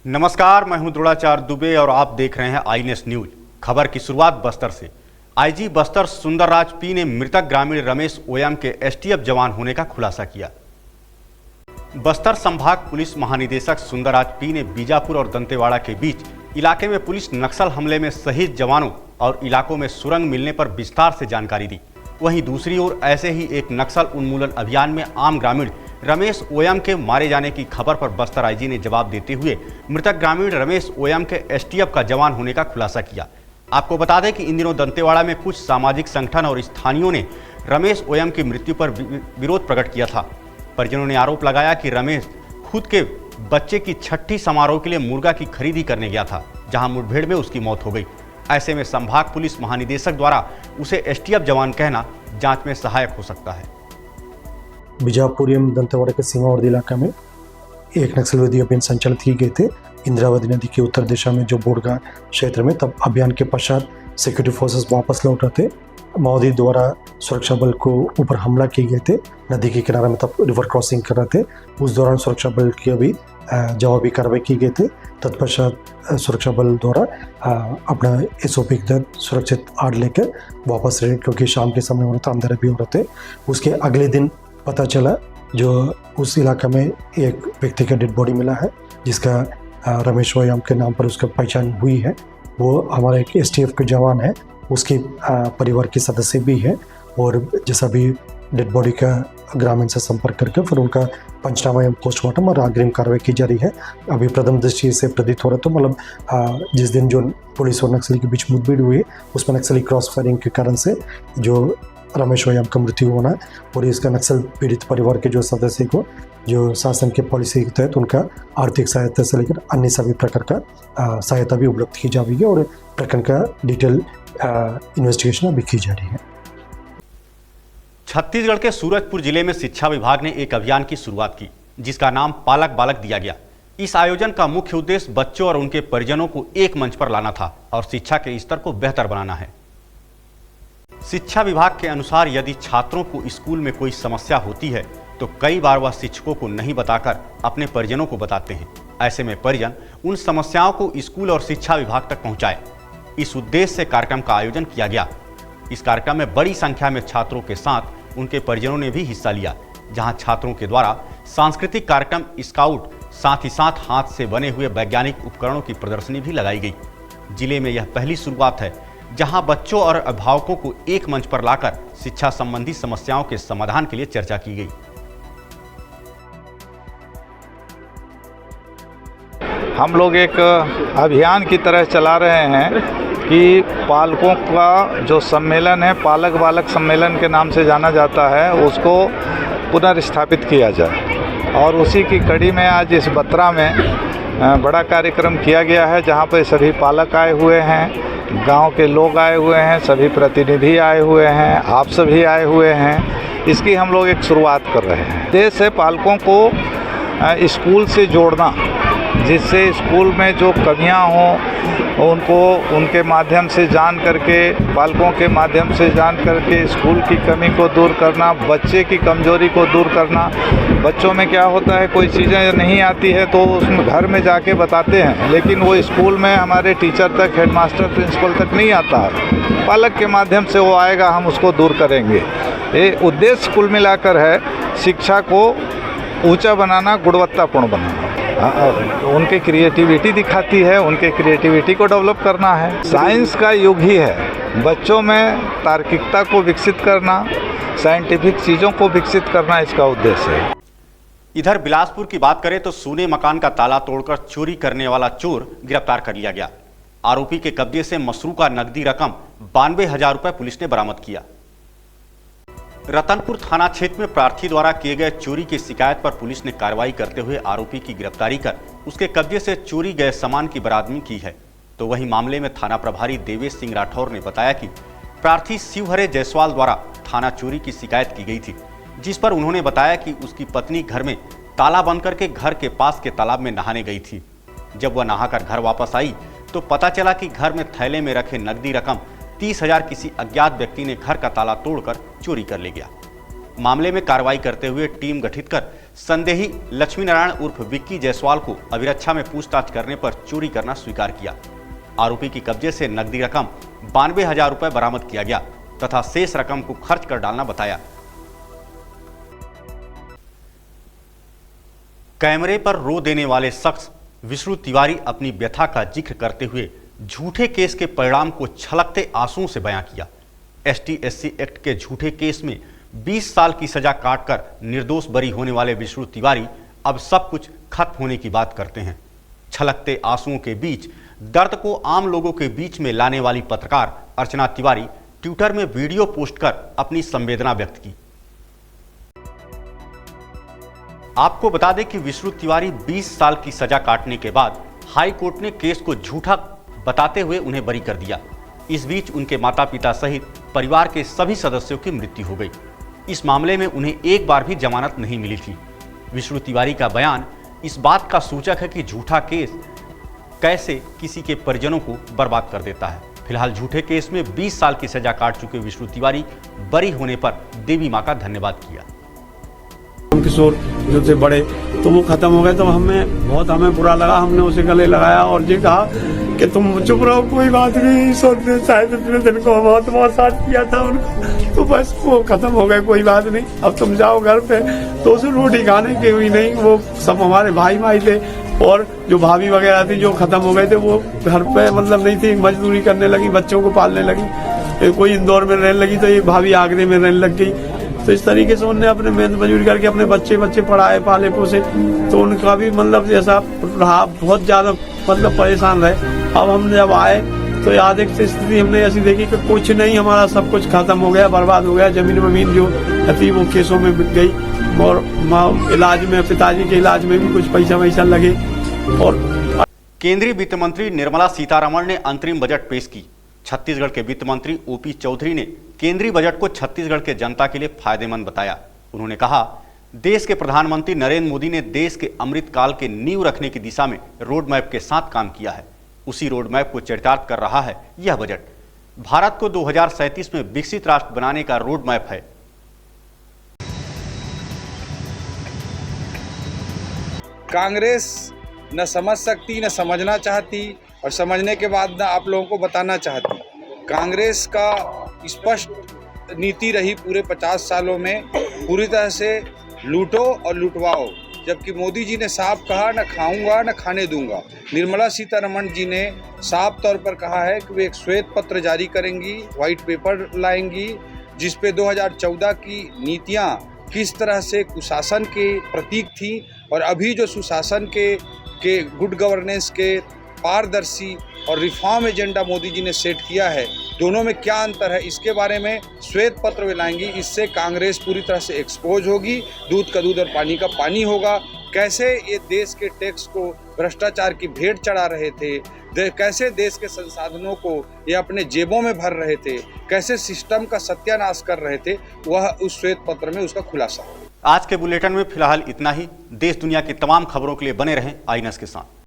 नमस्कार, मैं हूं द्रोणाचार्य दुबे और आप देख रहे हैं आईनेस न्यूज। खबर की शुरुआत बस्तर से। आईजी बस्तर सुंदरराज पी ने मृतक ग्रामीण रमेश ओयम के एसटीएफ जवान होने का खुलासा किया। बस्तर संभाग पुलिस महानिदेशक सुंदरराज पी ने बीजापुर और दंतेवाड़ा के बीच इलाके में पुलिस नक्सल हमले में शहीद जवानों और इलाकों में सुरंग मिलने पर विस्तार से जानकारी दी। वहीं दूसरी ओर ऐसे ही एक नक्सल उन्मूलन अभियान में आम ग्रामीण रमेश ओयम के मारे जाने की खबर पर बस्तर आईजी ने जवाब देते हुए मृतक ग्रामीण रमेश ओयम के एसटीएफ का जवान होने का खुलासा किया। आपको बता दें कि इन दिनों दंतेवाड़ा में कुछ सामाजिक संगठन और स्थानीयों ने रमेश ओयम की मृत्यु पर विरोध प्रकट किया था। परिजनों ने आरोप लगाया कि रमेश खुद के बच्चे की छठी समारोह के लिए मुर्गा की खरीदी करने गया था, जहां मुठभेड़ में उसकी मौत हो गई। ऐसे में संभाग पुलिस महानिदेशक द्वारा उसे एसटीएफ जवान कहना जांच में सहायक हो सकता है। बीजापुर एवं दंतेवाड़ा के सीमावर्ती इलाका में एक नक्सलवादी अभियान संचालित किए गए थे इंद्रावती नदी की उत्तर दिशा में जो बोडगा क्षेत्र में। तब अभियान के पश्चात सिक्योरिटी फोर्सेस वापस लौट रहे थे। माओवादी द्वारा सुरक्षा बल को ऊपर हमला किए गए थे नदी के किनारे में, तब रिवर क्रॉसिंग कर रहे थे। उस दौरान सुरक्षा बल की भी जवाबी कार्रवाई की गई थे। तत्पश्चात सुरक्षा बल द्वारा अपना एसओपी के तहत सुरक्षित आड़ लेकर वापस रहे, क्योंकि शाम के समय हो रहा था, अंधेरे भी हो रहे थे। उसके अगले दिन पता चला जो उस इलाके में एक व्यक्ति का डेड बॉडी मिला है, जिसका रमेश ओयम के नाम पर उसका पहचान हुई है। वो हमारा एक एसटीएफ के जवान है, उसके परिवार के सदस्य भी है। और जैसा भी डेड बॉडी का ग्रामीण से संपर्क करके फिर उनका पंचनामा एवं पोस्टमार्टम और अग्रिम कार्रवाई की जा रही है। अभी प्रथम दृष्टि से प्रतीत हो रहा तो मतलब जिस दिन जो पुलिस और नक्सली के बीच मुठभेड़ हुई उसमें नक्सली क्रॉस फायरिंग के कारण से जो रमेश ओयम का मृत्यु होना और इसका नक्सल पीड़ित परिवार के जो सदस्य को जो शासन के पॉलिसी के तहत उनका आर्थिक सहायता से लेकर अन्य सभी प्रकार का सहायता भी उपलब्ध की जा रही है और प्रकरण का डिटेल इन्वेस्टिगेशन अभी की जा रही है। छत्तीसगढ़ के सूरजपुर जिले में शिक्षा विभाग ने एक अभियान की शुरुआत की, जिसका नाम पालक बालक दिया गया। इस आयोजन का मुख्य उद्देश्य बच्चों और उनके परिजनों को एक मंच पर लाना था और शिक्षा के स्तर को बेहतर बनाना है। शिक्षा विभाग के अनुसार यदि छात्रों को स्कूल में कोई समस्या होती है तो कई बार वह शिक्षकों को नहीं बताकर अपने परिजनों को बताते हैं। ऐसे में परिजन उन समस्याओं को स्कूल और शिक्षा विभाग तक पहुंचाए, इस उद्देश्य से कार्यक्रम का आयोजन किया गया। इस कार्यक्रम में बड़ी संख्या में छात्रों के साथ उनके परिजनों ने भी हिस्सा लिया, जहां छात्रों के द्वारा सांस्कृतिक कार्यक्रम, स्काउट, साथ ही साथ हाथ से बने हुए वैज्ञानिक उपकरणों की प्रदर्शनी भी लगाई गई। जिले में यह पहली शुरुआत है जहां बच्चों और अभिभावकों को एक मंच पर लाकर शिक्षा संबंधी समस्याओं के समाधान के लिए चर्चा की गई। हम लोग एक अभियान की तरह चला रहे हैं कि पालकों का जो सम्मेलन है, पालक बालक सम्मेलन के नाम से जाना जाता है, उसको पुनर्स्थापित किया जाए। और उसी की कड़ी में आज इस बत्रा में बड़ा कार्यक्रम किया गया है, जहाँ पर सभी पालक आए हुए हैं, गांव के लोग आए हुए हैं, सभी प्रतिनिधि आए हुए हैं, आप सभी आए हुए हैं। इसकी हम लोग एक शुरुआत कर रहे हैं। देश है पालकों को स्कूल से जोड़ना, जिससे स्कूल में जो कमियां हों उनको उनके माध्यम से जान करके, पालकों के माध्यम से जान करके स्कूल की कमी को दूर करना, बच्चे की कमजोरी को दूर करना। बच्चों में क्या होता है, कोई चीज़ें नहीं आती है तो उसमें घर में जाके बताते हैं, लेकिन वो स्कूल में हमारे टीचर तक, हेडमास्टर, प्रिंसिपल तक नहीं आता है। पालक के माध्यम से वो आएगा, हम उसको दूर करेंगे। ये उद्देश्य कुल मिलाकर है शिक्षा को ऊंचा बनाना, गुणवत्तापूर्ण बनाना। उनके क्रिएटिविटी दिखाती है, उनके क्रिएटिविटी को डेवलप करना है। साइंस का युग ही है, बच्चों में तार्किकता को विकसित करना, साइंटिफिक चीज़ों को विकसित करना इसका उद्देश्य है। इधर बिलासपुर की बात करें तो सोने मकान का ताला तोड़कर चोरी करने वाला चोर गिरफ्तार कर लिया गया। आरोपी के कब्जे से मसरूका नकदी रकम 92,000 रुपए पुलिस ने बरामद किया। रतनपुर थाना क्षेत्र में प्रार्थी द्वारा किए गए चोरी की शिकायत पर पुलिस ने कार्रवाई करते हुए आरोपी की गिरफ्तारी कर उसके कब्जे से चोरी गए सामान की बरामदगी की है। तो वहीं मामले में थाना प्रभारी देवेश सिंह राठौर ने बताया कि प्रार्थी शिवहरे जायसवाल द्वारा थाना चोरी की शिकायत की गई थी, जिस पर उन्होंने बताया कि उसकी पत्नी घर में ताला बंद करके घर के पास के तालाब में नहाने गई थी। जब वह नहाकर घर वापस आई तो पता चला कि घर में थैले में रखे नकदी रकम 30,000 किसी अज्ञात व्यक्ति ने घर का ताला तोड़कर चोरी कर ले गया। मामले में कार्रवाई करते हुए टीम गठित कर संदेही लक्ष्मी नारायण उर्फ विक्की जायसवाल को अभिरक्षा में पूछताछ करने पर चोरी करना स्वीकार किया। आरोपी की कब्जे से नकदी रकम 92,000 रुपए बरामद किया गया तथा शेष रकम को खर्च कर डालना बताया। कैमरे पर रो देने वाले शख्स विष्णु तिवारी अपनी व्यथा का जिक्र करते हुए झूठे केस के परिणाम को छलकते आंसुओं से बयां किया। ST/SC एक्ट के झूठे केस में 20 साल की सजा काटकर निर्दोष बरी होने वाले विष्णु तिवारी अब सब कुछ खत्म होने की बात करते हैं। छलकते आंसुओं के बीच दर्द को आम लोगों के बीच में लाने वाली पत्रकार अर्चना तिवारी ट्विटर में वीडियो पोस्ट कर अपनी संवेदना व्यक्त की। आपको बता दें कि विष्णु तिवारी 20 साल की सजा काटने के बाद हाई कोर्ट ने केस को झूठा बताते हुए उन्हें बरी कर दिया। इस बीच उनके माता पिता सहित परिवार के सभी सदस्यों की मृत्यु हो गई। इस मामले में उन्हें एक बार भी जमानत नहीं मिली थी। विष्णु तिवारी का बयान इस बात का सूचक है कि झूठा केस कैसे किसी के परिजनों को बर्बाद कर देता है। फिलहाल झूठे केस में 20 साल की सजा काट चुके विष्णु तिवारी बरी होने पर देवी मां का धन्यवाद किया। किशोर जो थे बड़े, तो वो खत्म हो गए तो हमें बुरा लगा। हमने उसे गले लगाया और ये कहा कि तुम चुप रहो, कोई बात नहीं, सोचते शायद इतने दिन को बहुत साथ किया था उनको, तो बस वो खत्म हो गए, कोई बात नहीं, अब तुम जाओ घर पे। तो उसे रोटी खाने की हुई नहीं, वो सब हमारे भाई माई थे और जो भाभी वगैरह थी जो खत्म हो गए थे वो घर पे मतलब नहीं थी, मजदूरी करने लगी, बच्चों को पालने लगी। कोई इंदौर में रहने लगी तो एक भाभी आगरे में रहने लग गई। तो इस तरीके से उन्होंने अपने मेहनत मजदूरी करके अपने बच्चे पढ़ाए पाले पोसे, तो उनका भी मतलब ऐसा रहा, बहुत ज्यादा मतलब परेशान रहे। अब हम जब आए तो आधिक स्थिति हमने ऐसी देखी कि कुछ नहीं, हमारा सब कुछ खत्म हो गया, बर्बाद हो गया। जमीन वमीन जो थी वो केसों में बिक गई और इलाज में, पिताजी के इलाज में भी कुछ पैसा वैसा लगे। और केंद्रीय वित्त मंत्री निर्मला सीतारमण ने अंतरिम बजट पेश की। छत्तीसगढ़ के वित्त मंत्री OP चौधरी ने केंद्रीय बजट को छत्तीसगढ़ के जनता के लिए फायदेमंद बताया। उन्होंने कहा, देश के प्रधानमंत्री नरेंद्र मोदी ने देश के अमृत काल के नींव रखने की दिशा में रोड मैप के साथ काम किया है। उसी रोड मैप को चरितार्थ कर रहा है यह बजट। भारत को 2037 में विकसित राष्ट्र बनाने का रोड मैप है। कांग्रेस न समझ सकती, न समझना चाहती और समझने के बाद न आप लोगों को बताना चाहती। कांग्रेस का स्पष्ट नीति रही पूरे 50 सालों में, पूरी तरह से लूटो और लुटवाओ, जबकि मोदी जी ने साफ कहा न खाऊंगा न खाने दूंगा। निर्मला सीतारमण जी ने साफ तौर पर कहा है कि वे एक श्वेत पत्र जारी करेंगी, व्हाइट पेपर लाएंगी, जिसपे 2014 की नीतियां किस तरह से कुशासन के प्रतीक थी और अभी जो सुशासन के गुड गवर्नेंस के पारदर्शी और रिफॉर्म एजेंडा मोदी जी ने सेट किया है, दोनों में क्या अंतर है, इसके बारे में श्वेत पत्र वे लाएंगी। इससे कांग्रेस पूरी तरह से एक्सपोज होगी, दूध का दूध और पानी का पानी होगा। कैसे ये देश के टैक्स को भ्रष्टाचार की भेंट चढ़ा रहे थे, कैसे देश के संसाधनों को ये अपने जेबों में भर रहे थे, कैसे सिस्टम का सत्यानाश कर रहे थे, वह उस श्वेत पत्र में उसका खुलासा हो। आज के बुलेटिन में फिलहाल इतना ही। देश दुनिया की तमाम खबरों के लिए बने रहें आई न्यूज़ के साथ।